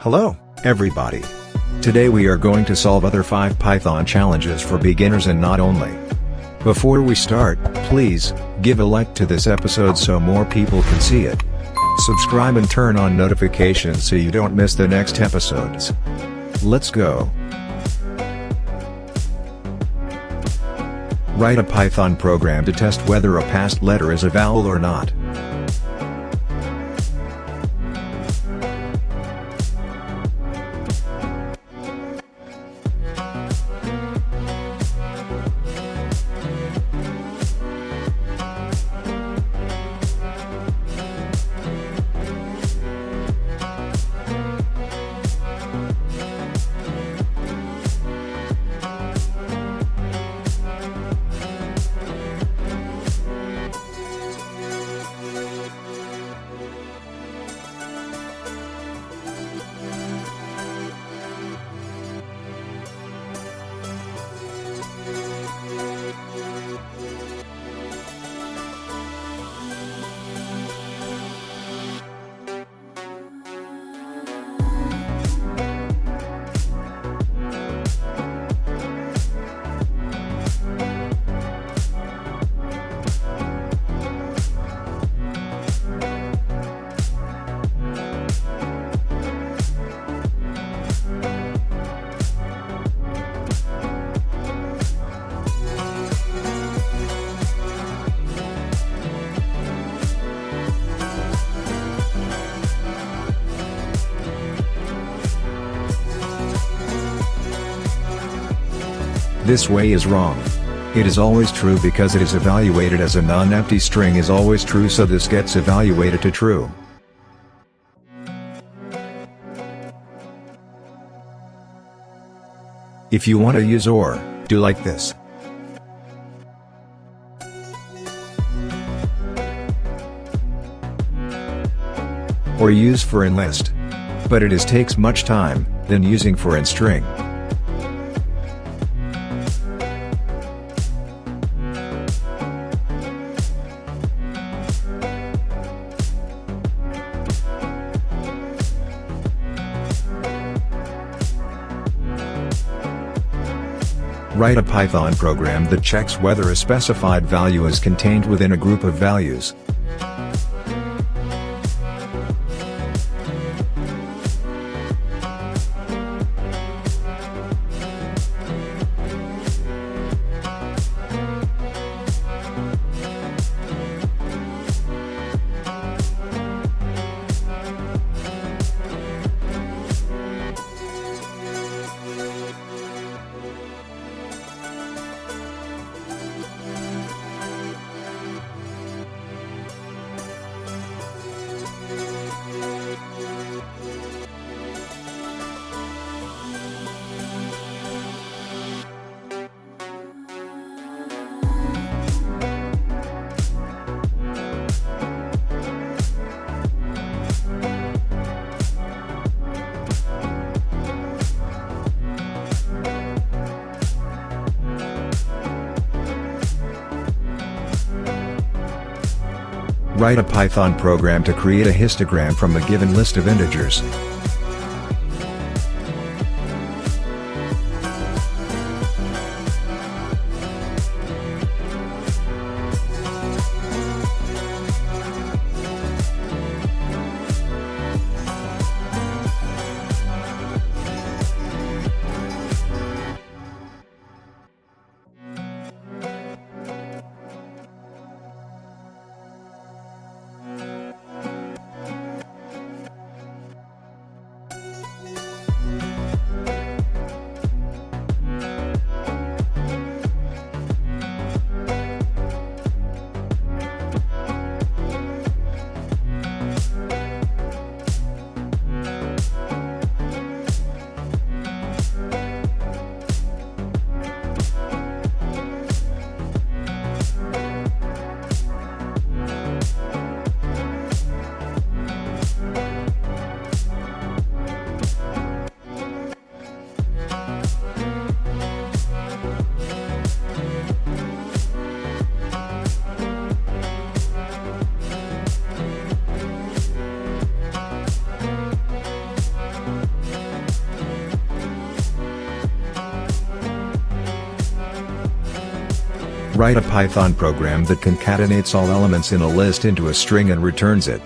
Hello, everybody. Today we are going to solve other 5 Python challenges for beginners and not only. Before we start, please, give a like to this episode so more people can see it. Subscribe and turn on notifications so you don't miss the next episodes. Let's go. Write a Python program to test whether a past letter is a vowel or not. This way is wrong. It is always true because it is evaluated as a non-empty string is always true, so this gets evaluated to true. If you want to use OR, do like this. Or use for in list. But it takes much time than using for in string. Write a Python program that checks whether a specified value is contained within a group of values. Write a Python program to create a histogram from a given list of integers. Write a Python program that concatenates all elements in a list into a string and returns it.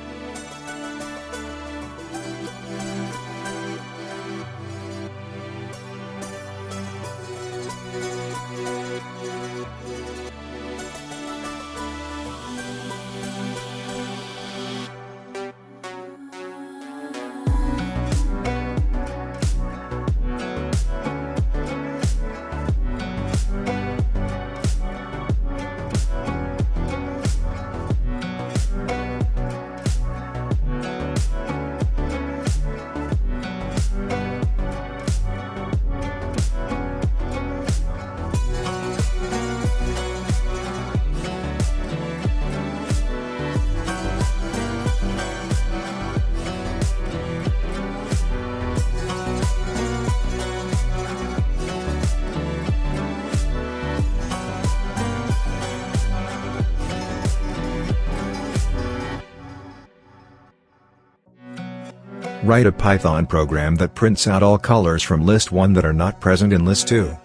Write a Python program that prints out all colors from list 1 that are not present in list 2.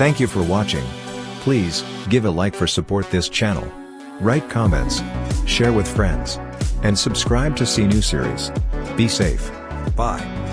Thank you for watching. Please, give a like for support this channel. Write comments, share with friends, and subscribe to see new series. Be safe. Bye.